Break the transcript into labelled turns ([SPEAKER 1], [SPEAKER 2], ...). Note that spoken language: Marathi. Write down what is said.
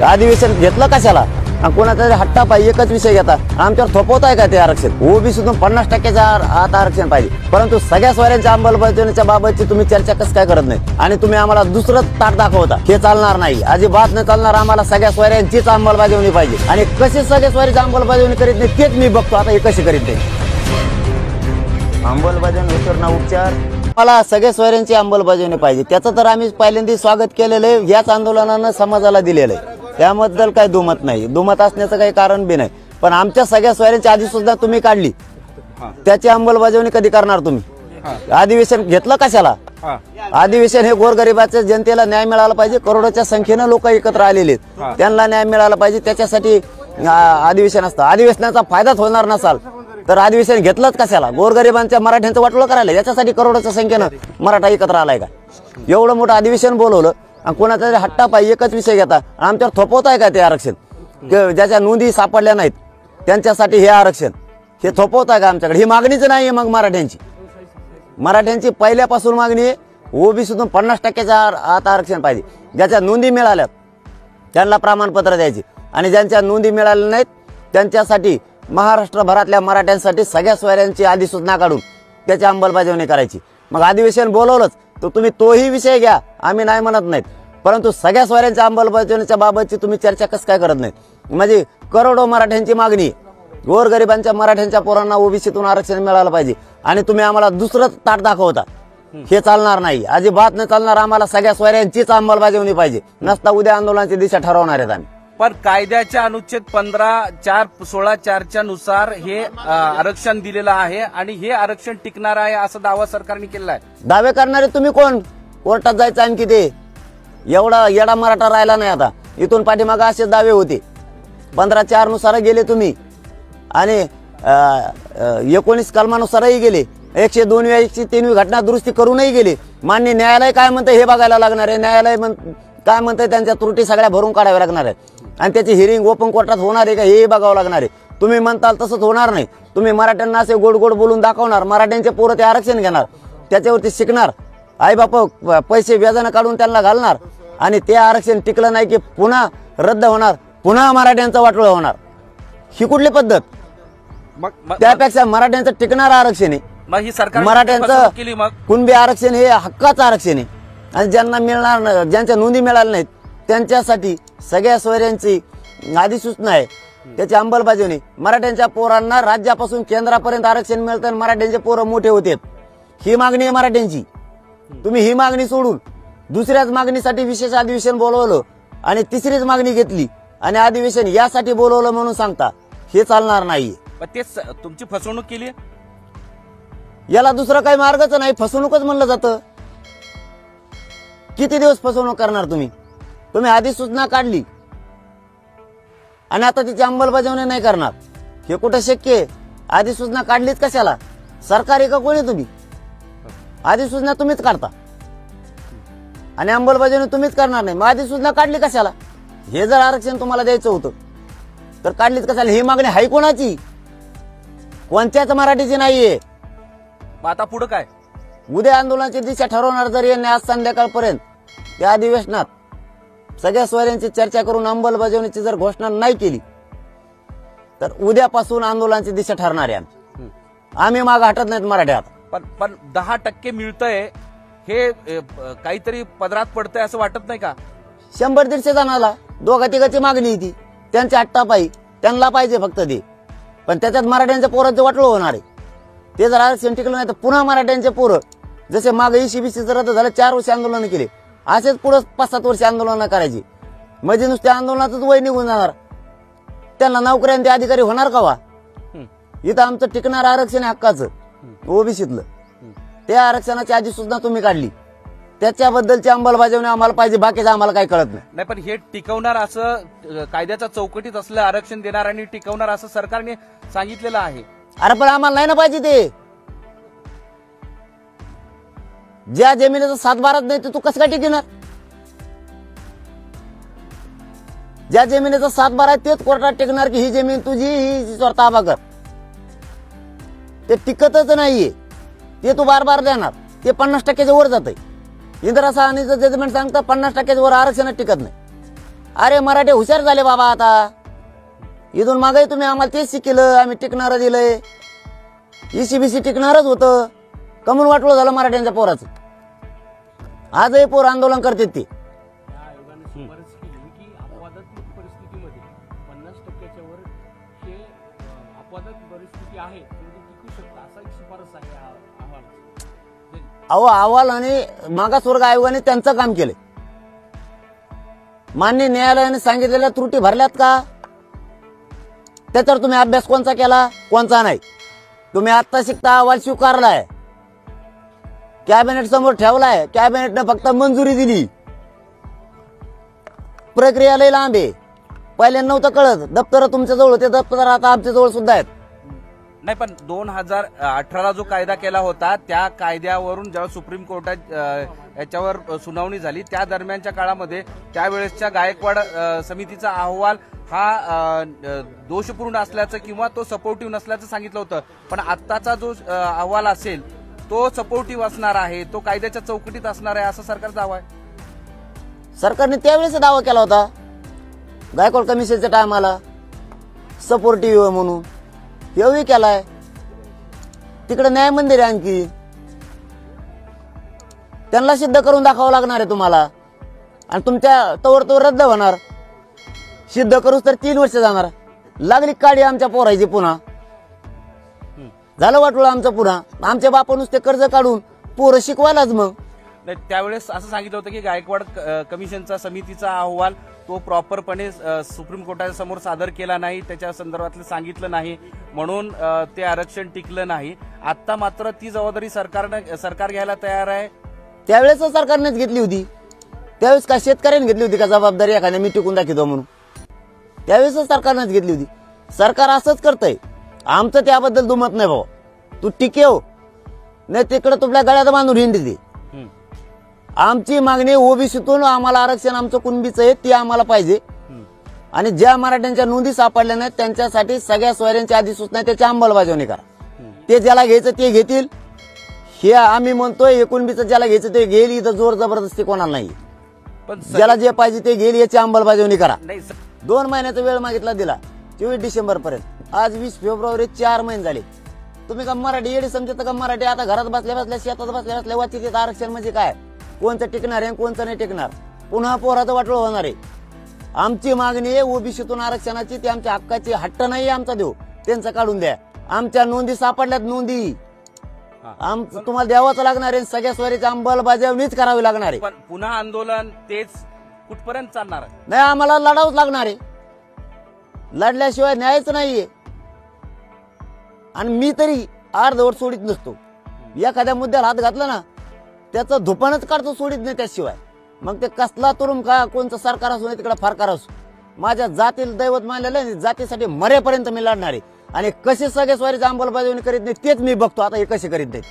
[SPEAKER 1] अधिवेशन घेतलं कशाला? कोणाचा हट्टापायी एकच विषय घेता, आमच्यावर थोपवताय का ते आरक्षण? ओबीसीतून 50%च्या आत आरक्षण पाहिजे, परंतु सगळ्या सोयऱ्यांच्या अंमलबजावणीच्या बाबतची तुम्ही चर्चा कसं काय करत नाही? आणि तुम्ही आम्हाला दुसरं ताट दाखवता, हे चालणार नाही, अजिबात नाही चालणार. आम्हाला सगळ्या सोयऱ्यांचीच अंमलबजावणी पाहिजे. आणि कशी सगळ्या सोयऱ्याची अंमलबजावणी करीत नाही तेच मी बघतो. आता हे कशी करीत नाही अंमलबजावणी होतं ना उपचार? मला सगळ्या सोयऱ्यांची अंमलबजावणी पाहिजे. त्याचं तर आम्ही पहिल्यांदा स्वागत केलेलं आहे, याच आंदोलनानं समाजाला दिलेलं आहे. त्याबद्दल काही दुमत नाही, दुमत असण्याचं काही कारण बी नाही. पण आमच्या सगळ्या सोयऱ्यांची आधी सुद्धा तुम्ही काढली, त्याची अंमलबजावणी कधी करणार तुम्ही? अधिवेशन घेतलं कशाला? अधिवेशन हे गोरगरिबाच्या जनतेला न्याय मिळाला पाहिजे. करोडोच्या संख्येनं लोक एकत्र आलेले आहेत, त्यांना न्याय मिळाला पाहिजे. त्याच्यासाठी अधिवेशन असतं. अधिवेशनाचा फायदाच होणार नसाल तर अधिवेशन घेतलंच कशाला? गोरगरिबांच्या मराठ्यांचं वाटोळं करायला याच्यासाठी करोडोच्या संख्येनं मराठा एकत्र आलाय का? एवढं मोठं अधिवेशन बोलवलं आणि कोणाचा तरी हट्टापायी एकच विषय घेता, आमच्यावर थोपवताय का ते आरक्षण? ज्याच्या नोंदी सापडल्या नाहीत त्यांच्यासाठी हे आरक्षण, हे थोपवताय का आमच्याकडे? ही मागणीच नाहीये मग मराठ्यांची पहिल्यापासून मागणी आहे, ओबीसीतून 50%च्या आत आरक्षण पाहिजे. ज्याच्या नोंदी मिळाल्यात त्यांना प्रमाणपत्र द्यायचे, आणि ज्यांच्या नोंदी मिळाल्या नाहीत त्यांच्यासाठी महाराष्ट्रभरातल्या मराठ्यांसाठी सगळ्या सोयऱ्यांची अधिसूचना काढून त्याची अंमलबजावणी करायची. मग अधिवेशन बोलवलंच तर तुम्ही तोही विषय घ्या, आम्ही नाही म्हणत नाहीत, परंतु सगळ्या सोयऱ्यांच्या अंमलबजावणीच्या बाबतची तुम्ही चर्चा कसं काय करत नाहीत? म्हणजे करोडो मराठ्यांची मागणी, गोरगरिबांच्या मराठ्यांच्या पोरांना ओबीसीतून आरक्षण मिळालं पाहिजे, आणि तुम्ही आम्हाला दुसरं ताट दाखवता. हे चालणार नाही, अजिबात नाही चालणार. आम्हाला सगळ्या सोयऱ्यांचीच अंमलबजावणी पाहिजे, नसता उद्या आंदोलनाची दिशा ठरवणार आहेत आम्ही.
[SPEAKER 2] पण कायद्याच्या अनुच्छेद 15(4)(16)(4)च्या नुसार हे आरक्षण दिलेलं आहे, आणि हे आरक्षण टिकणार आहे असं दावा सरकारने केला आहे.
[SPEAKER 1] दावे करणारे तुम्ही कोण? कोर्टात जायचं आणखी ते एवढा येडा मराठा राहिला नाही आता. इथून पाठीमागे असे दावे होते. 15(4) नुसार गेले तुम्ही, आणि 19 कलमानुसारही गेले. 102 103 घटना दुरुस्ती करूनही गेले. मान्य न्यायालय काय म्हणतं हे बघायला लागणार आहे. न्यायालय काय म्हणतंय, त्यांच्या त्रुटी सगळ्या भरून काढाव्या लागणार आहेत, आणि त्याची हिअरिंग ओपन कोर्टात होणार आहे का हे बघावं लागणार आहे. तुम्ही म्हणताल तसंच होणार नाही. तुम्ही मराठ्यांना असे गोड गोड बोलून दाखवणार, मराठ्यांचे पोरं ते आरक्षण घेणार, त्याच्यावरती शिकणार, आई बाप पैसे व्याजानं काढून त्यांना घालणार, आणि ते आरक्षण टिकलं नाही की पुन्हा रद्द होणार, पुन्हा मराठ्यांचं वाटोळं होणार. ही कुठली पद्धत? त्यापेक्षा मराठ्यांचं टिकणारं आरक्षण आहे. मराठ्यांचं कुणबी आरक्षण हे हक्काचं आरक्षण आहे, आणि ज्यांना मिळणार, ज्यांच्या नोंदी मिळाल्या नाहीत त्यांच्यासाठी सगळ्या सोयऱ्यांची अधिसूचना आहे, त्याची अंमलबजावणी. मराठ्यांच्या पोरांना राज्यापासून केंद्रापर्यंत आरक्षण मिळतं, आणि मराठ्यांचे पोरं मोठे होते. ही मागणी आहे मराठ्यांची. तुम्ही ही मागणी सोडून दुसऱ्याच मागणीसाठी विशेष अधिवेशन बोलवलं, आणि तिसरीच मागणी घेतली, आणि अधिवेशन यासाठी बोलवलं म्हणून सांगता, हे चालणार नाही.
[SPEAKER 2] तेच तुमची फसवणूक केली.
[SPEAKER 1] याला दुसरा काही मार्गच नाही, फसवणूकच म्हणलं जातं. किती दिवस फसवणूक करणार तुम्ही? तुम्ही अधिसूचना काढली आणि आता तिची अंमलबजावणी नाही करणार, हे कुठं शक्य आहे? अधिसूचना काढलीच कशाला? सरकारी का कोणी? तुम्ही अधिसूचना तुम्हीच काढता आणि अंमलबजावणी तुम्हीच करणार नाही, मग अधिसूचना काढली कशाला? हे जर आरक्षण तुम्हाला द्यायचं होतं तर काढलीच कशाला? ही मागणी हाय कोणाची? कोणत्याच मराठीची नाहीये.
[SPEAKER 2] आता पुढे काय?
[SPEAKER 1] उद्या आंदोलनाची दिशा ठरवणार. जर यांनी आज संध्याकाळपर्यंत त्या अधिवेशनात सगळ्या सोयऱ्यांची चर्चा करून अंमलबजावणीची जर घोषणा नाही केली तर उद्यापासून आंदोलनाची दिशा ठरणार आहे. आम्ही मागे हटत नाहीत मराठ्यात.
[SPEAKER 2] पण 10% मिळतंय हे काहीतरी पदरात पडतंय असं वाटत नाही का?
[SPEAKER 1] 100-150 जणांना दोघा तिघाची मागणी ती, त्यांच्या हट्टापायी त्यांना पाहिजे फक्त ते. पण त्याच्यात मराठ्यांच्या पोरांचं वाटलं होणार आहे. ते जर आरक्षण टिकलं नाही तर पुन्हा मराठ्यांचे पोरं जसे मागे ECBC रद्द झालं, 4 वर्ष आंदोलन केले, असेच पुढे 5-7 वर्ष आंदोलन करायची. म्हणजे नुसत्या आंदोलनातच वय निघून जाणार. त्यांना नोकऱ्यांचे अधिकारी होणार का वा? इथं आमचं टिकणारं आरक्षण आहे हक्काचं ओबीसीतलं, त्या आरक्षणाची अधिसूचना तुम्ही काढली, त्याच्याबद्दलची अंमलबजावणी आम्हाला पाहिजे, बाकीचं आम्हाला काही कळत नाही.
[SPEAKER 2] पण हे टिकवणार असं कायद्याच्या चौकटीत असलं आरक्षण देणार आणि टिकवणार असं सरकारने सांगितलेलं आहे.
[SPEAKER 1] अरे पण आम्हाला नाही ना पाहिजे ते. ज्या जमिनीचा 7/12 नाही तू कसं काय टिकणार? ज्या जमिनीचा 7/12 तेच कोर्टात टिकणार की ही जमीन तुझी, ही ताबा कर. ते टिकतच नाहीये, ते तू बार देणार, ते 50%च्या वर जात आहे. इंदिरा साहनीचं जजमेंट सांगतं 50%च्या वर आरक्षण टिकत नाही. अरे मराठे हुशार झाले बाबा आता, इथून मागे तुम्ही आम्हाला तेच शिकलं, आम्ही टिकणारं दिलंय, ईसीबीसी टिकणारच होतं, कमून वाटलं झालं मराठ्यांच्या पोराचं. आजही पोर आंदोलन करतात ते.
[SPEAKER 3] त्या आयोगाने शिफारस केली की अपवादात्मक परिस्थितीमध्ये 50% वर हे अपवादात्मक परिस्थिती आहे म्हणजे टिकू शकतं, असा एक शिफारस आहे या अहवालात.
[SPEAKER 1] अहो अहवाल आणि मागासवर्ग आयोगाने त्यांचं काम केलंय. मान्य न्यायालयाने सांगितलेल्या त्रुटी भरल्यात का? त्याच्यावर तुम्ही अभ्यास कोणचा केला, कोणचा नाही. तुम्ही आता शिकता अहवाल स्वीकारलाय, कॅबिनेट समोर ठेवलाय, कॅबिनेटने फक्त मंजुरी दिली. प्रक्रिया लई लांब आहे. पहिल्यांदा नव्हतं कळत, दप्तर तुमच्या जवळ होते, दप्तर आता आमच्या जवळ सुद्धा आहेत.
[SPEAKER 2] नाही, पण 2018 जो कायदा केला होता त्या कायद्यावरून जेव्हा सुप्रीम कोर्टात याच्यावर सुनावणी झाली त्या दरम्यानच्या काळामध्ये त्यावेळेसच्या गायकवाड समितीचा अहवाल हा दोषपूर्ण असल्याचं किंवा तो सपोर्टिव्ह नसल्याचं सांगितलं होतं. पण आत्ताचा जो अहवाल असेल तो सपोर्टिव्ह असणार आहे, तो कायद्याच्या चौकटीत असणार आहे, असा सरकारचा दावा आहे.
[SPEAKER 1] सरकारने त्यावेळेस दावा केला होता गायकवाड कमिशनच्या टायमाला सपोर्टिव्ह म्हणून, एवढी केलाय. तिकडे न्याय मंदिर आहे आणखी, त्यांना सिद्ध करून दाखवावं लागणार आहे तुम्हाला. आणि तुमच्या तोवर रद्द होणार, सिद्ध करूच तर 3 वर्ष जाणार. लागली काढी आमच्या पोरायची पुन्हा, झालं वाटलं आमचं पुन्हा. आमच्या बापा नुसते कर्ज काढून पोरं शिकवायलाच. मग
[SPEAKER 2] नाही, त्यावेळेस असं सांगितलं होतं की गायकवाड कमिशनचा समितीचा अहवाल तो प्रॉपरपणे सुप्रीम कोर्टाच्या समोर सादर केला नाही, त्याच्या संदर्भातलं सांगितलं नाही, म्हणून ते आरक्षण टिकलं नाही. आता मात्र ती जबाबदारी सरकार घ्यायला तयार आहे.
[SPEAKER 1] त्यावेळेस सरकारनेच घेतली होती. त्यावेळेस का शेतकऱ्यांनी घेतली होती का जबाबदारी एखाद्या मी टिकून दाखवतो म्हणून? त्यावेळेस सरकारनेच घेतली होती. सरकार असंच करतंय. आमचं त्याबद्दल दुमत नाही भाऊ, तू टिकेव नाही तिकडे तुला गळ्यात बांधून हिंडते. आमची मागणी ओबीसीतून आम्हाला आरक्षण आमचं कुणबीचं आहे ते आम्हाला पाहिजे. आणि ज्या मराठ्यांच्या नोंदी सापडल्या नाहीत त्यांच्यासाठी सगळ्या सोयऱ्यांची अधिसूचना आहे त्याची अंमलबजावणी करा. ते ज्याला घ्यायचं ते घेतील, हे आम्ही म्हणतोय. 19 ज्याला घ्यायचं ते घेईल, इथं जोर जबरदस्ती कोणाला नाही.
[SPEAKER 2] पण
[SPEAKER 1] ज्याला जे पाहिजे ते घेईल, याची अंमलबजावणी करा.
[SPEAKER 2] नाही
[SPEAKER 1] 2 महिन्याचा वेळ मागितला, दिला 24 डिसेंबर पर्यंत. आज 20 फेब्रुवारी, 4 महिने झाले. तुम्ही का मराठी येडी समजत का? मराठी आता घरात बसल्या बसल्या, शेतात बसल्या बसल्या वाचित आरक्षण म्हणजे काय? कोणचं टिकणार आहे, कोणचं नाही टिकणार? पुन्हा पोराचं वाटोळ होणार आहे. आमची मागणी आहे ओबीसीतून आरक्षणाची, ती आमच्या हक्काची. हट्ट नाही आमचा देऊ, त्यांचं काढून द्या. आमच्या नोंदी सापडल्यात, नोंदी तुम्हाला द्यावाच लागणार आहे. सगळ्या सोयरीची अंमलबजावणीच करावी लागणार आहे.
[SPEAKER 2] पण पुन्हा आंदोलन तेच कुठपर्यंत चालणार आहे?
[SPEAKER 1] नाही, आम्हाला लढावंच लागणार आहे. लढल्याशिवाय न्यायच नाहीये. आणि मी तरी अर्धवट सोडित नसतो. एखाद्या मुद्द्याला हात घातला ना, त्याचं धुपानच काढतो, सोडित नाही त्याशिवाय. मग ते कसला तुरुम का, कोणचं सरकार असू नाही, तिकडे फारकार असू. माझ्या जातील दैवत मानलेलं आहे, जातीसाठी मरेपर्यंत मी लढणार आहे. आणि कसे सगळे स्वारीची अंमलबजावणी करीत नाही तेच मी बघतो आता, हे कसे करीत नाहीत.